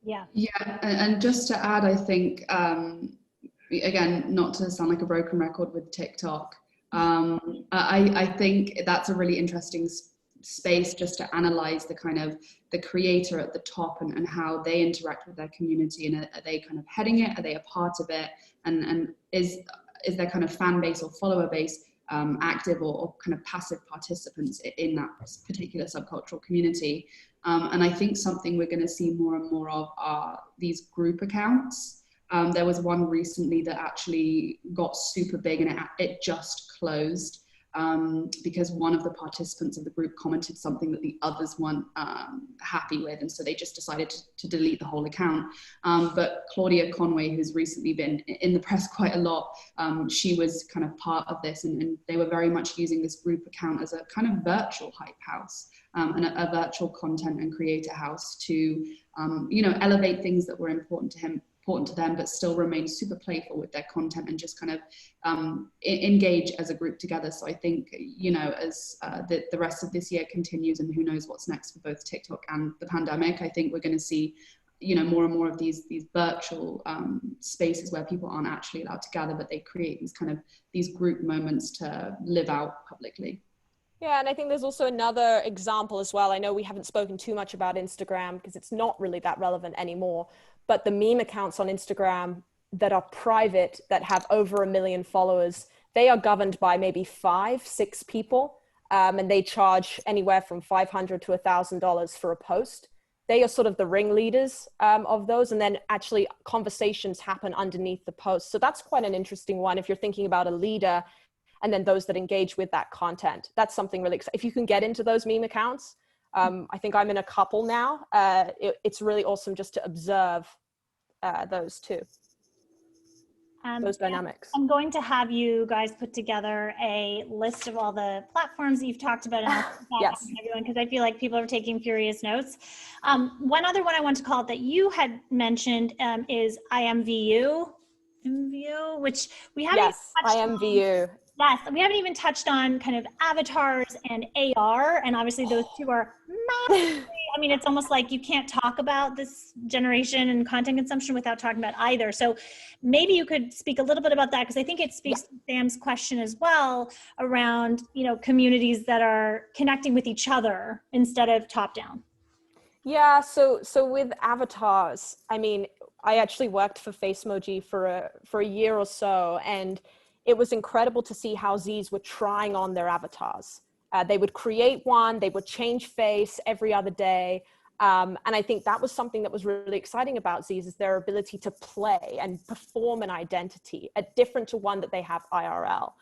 Yeah. Yeah, and just to add, I think, again, not to sound like a broken record with TikTok, I think that's a really interesting space just to analyze the kind of the creator at the top and how they interact with their community, and are they kind of heading it, are they a part of it, and is their kind of fan base or follower base active or kind of passive participants in that particular subcultural community. And I think something we're going to see more and more of are these group accounts. There was one recently that actually got super big, and it just closed because one of the participants of the group commented something that the others weren't happy with, and so they just decided to delete the whole account. But Claudia Conway, who's recently been in the press quite a lot, she was kind of part of this, and they were very much using this group account as a kind of virtual hype house, and a virtual content and creator house to elevate things that were important to them, but still remain super playful with their content and just kind of engage as a group together. So I think, as the rest of this year continues, and who knows what's next for both TikTok and the pandemic, I think we're going to see, more and more of these virtual spaces where people aren't actually allowed to gather, but they create these group moments to live out publicly. Yeah, and I think there's also another example as well. I know we haven't spoken too much about Instagram because it's not really that relevant anymore, but the meme accounts on Instagram that are private, that have over 1 million followers, they are governed by maybe 5-6 people, and they charge anywhere from $500 to $1,000 for a post. They are sort of the ringleaders of those, and then actually conversations happen underneath the post. So that's quite an interesting one if you're thinking about a leader, and then those that engage with that content. That's something really exciting. If you can get into those meme accounts, I think I'm in a couple now. It's really awesome just to observe those two, those dynamics. I'm going to have you guys put together a list of all the platforms that you've talked about, and yes, everyone, because I feel like people are taking furious notes. One other one I want to call it that you had mentioned is IMVU, which we haven't. Yes, IMVU. Yes, we haven't even touched on kind of avatars and AR, and obviously those two are massively, it's almost like you can't talk about this generation and content consumption without talking about either. So maybe you could speak a little bit about that, because I think it speaks to Sam's question as well around, communities that are connecting with each other instead of top down. Yeah, so with avatars, I actually worked for Facemoji for a year or so, and it was incredible to see how Z's were trying on their avatars. They would create one, they would change face every other day. And I think that was something that was really exciting about Z's, is their ability to play and perform an identity, different to one that they have IRL.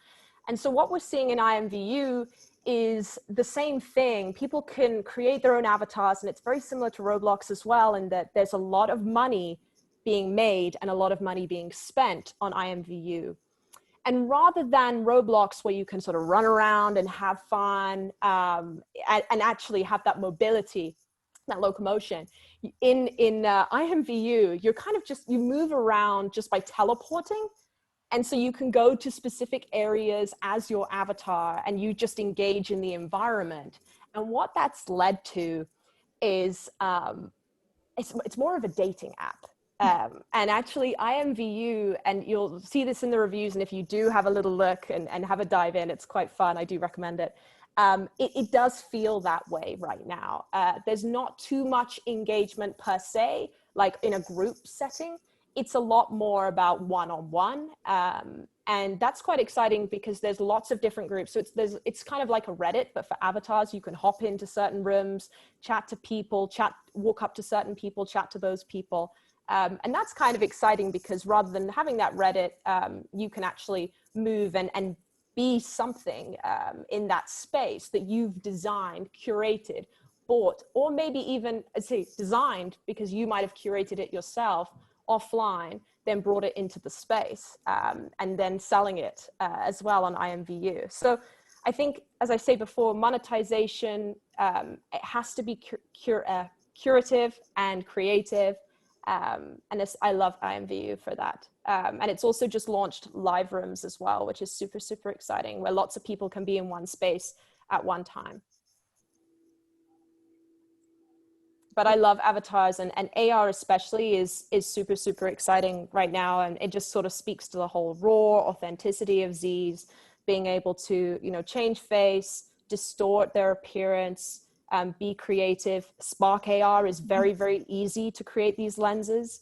And so what we're seeing in IMVU is the same thing. People can create their own avatars, and it's very similar to Roblox as well, in that there's a lot of money being made and a lot of money being spent on IMVU. And rather than Roblox, where you can sort of run around and have fun and actually have that mobility, that locomotion, in IMVU, you're kind of you move around just by teleporting. And so you can go to specific areas as your avatar, and you just engage in the environment. And what that's led to is it's more of a dating app. And actually IMVU, and you'll see this in the reviews, and if you do have a little look and have a dive in, it's quite fun. I do recommend it. It does feel that way right now. There's not too much engagement per se, like in a group setting. It's a lot more about one-on-one. And that's quite exciting because there's lots of different groups. So it's kind of like a Reddit, but for avatars. You can hop into certain rooms, chat to people, walk up to certain people, chat to those people. And that's kind of exciting because rather than having that Reddit, you can actually move and be something in that space that you've designed, curated, bought, or maybe even designed because you might have curated it yourself offline, then brought it into the space, and then selling it as well on IMVU. So I think, as I say before, monetization, it has to be curative and creative. And I love IMVU for that. And it's also just launched live rooms as well, which is super, super exciting, where lots of people can be in one space at one time. But I love avatars, and AR especially is super, super exciting right now. And it just sort of speaks to the whole raw authenticity of Zs, being able to, change face, distort their appearance, be creative. Spark AR is very, very easy to create these lenses,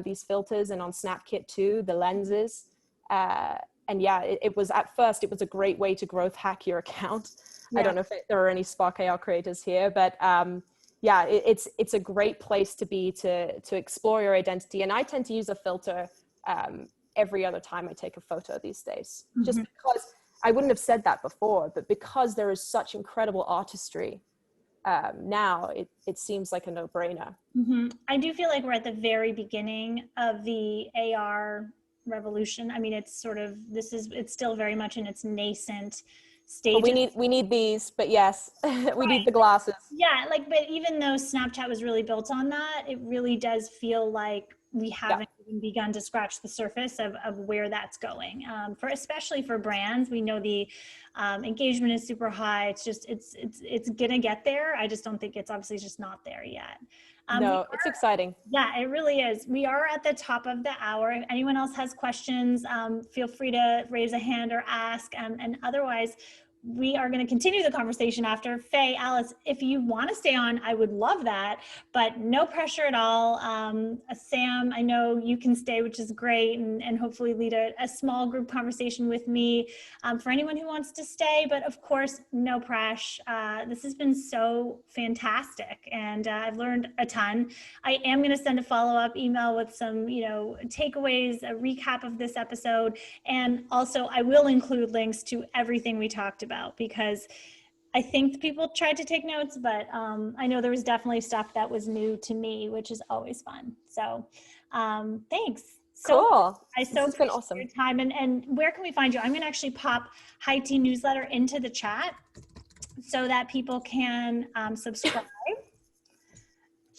these filters, and on SnapKit too, the lenses. And yeah, it was a great way to growth hack your account. Yeah. I don't know if there are any Spark AR creators here, but yeah, it's a great place to be to explore your identity. And I tend to use a filter every other time I take a photo these days, just because I wouldn't have said that before, but because there is such incredible artistry now, it seems like a no-brainer. I do feel like we're at the very beginning of the AR revolution. I mean, it's still very much in its nascent stage. But we need these, but yes, we need the glasses. Yeah, but even though Snapchat was really built on that, it really does feel like we haven't even begun to scratch the surface of where that's going. Especially for brands, we know the engagement is super high. It's just it's gonna get there. I just don't think it's obviously just not there yet. No, it's exciting. Yeah, it really is. We are at the top of the hour. If anyone else has questions, feel free to raise a hand or ask. And otherwise, we are going to continue the conversation after. Faye, Alice, if you want to stay on, I would love that, but no pressure at all. Sam, I know you can stay, which is great, and hopefully lead a small group conversation with me for anyone who wants to stay, but of course, no pressure. This has been so fantastic, and I've learned a ton. I am going to send a follow-up email with some, takeaways, a recap of this episode, and also I will include links to everything we talked about, because I think people tried to take notes, but I know there was definitely stuff that was new to me, which is always fun. So thanks. Cool. I so appreciate awesome. Your time. And where can we find you? I'm going to actually pop High Tea newsletter into the chat so that people can subscribe.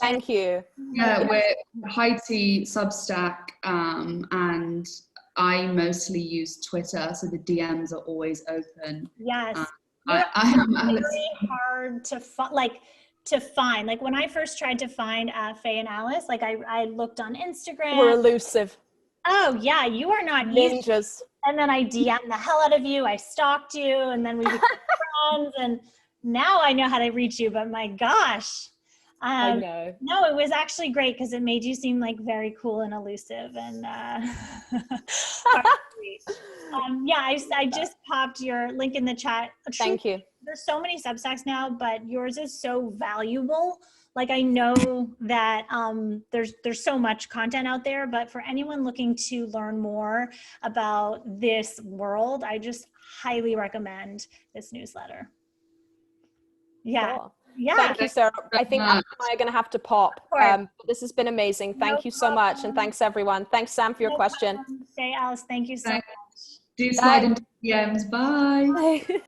Thank you. Yeah, we're High Tea, Substack, and I mostly use Twitter, so the DMs are always open. Yes. I am very hard to find. Like when I first tried to find Faye and Alice, I looked on Instagram. We're elusive. Oh yeah, you are not ninjas. And then I DM'd the hell out of you. I stalked you, and then we became friends. And now I know how to reach you. But my gosh. I know. No, it was actually great because it made you seem like very cool and elusive, and yeah, I just popped your link in the chat. Thank you. There's so many Substacks now, but yours is so valuable. Like I know that there's so much content out there, but for anyone looking to learn more about this world, I just highly recommend this newsletter. Yeah. Cool. Yeah. Thank you, Sarah. I think Anna and I are going to have to pop. This has been amazing. Thank you so much. And thanks, everyone. Thanks, Sam, for your question. Say, Alice, thank you so much. Do slide into DMs. Bye. Bye.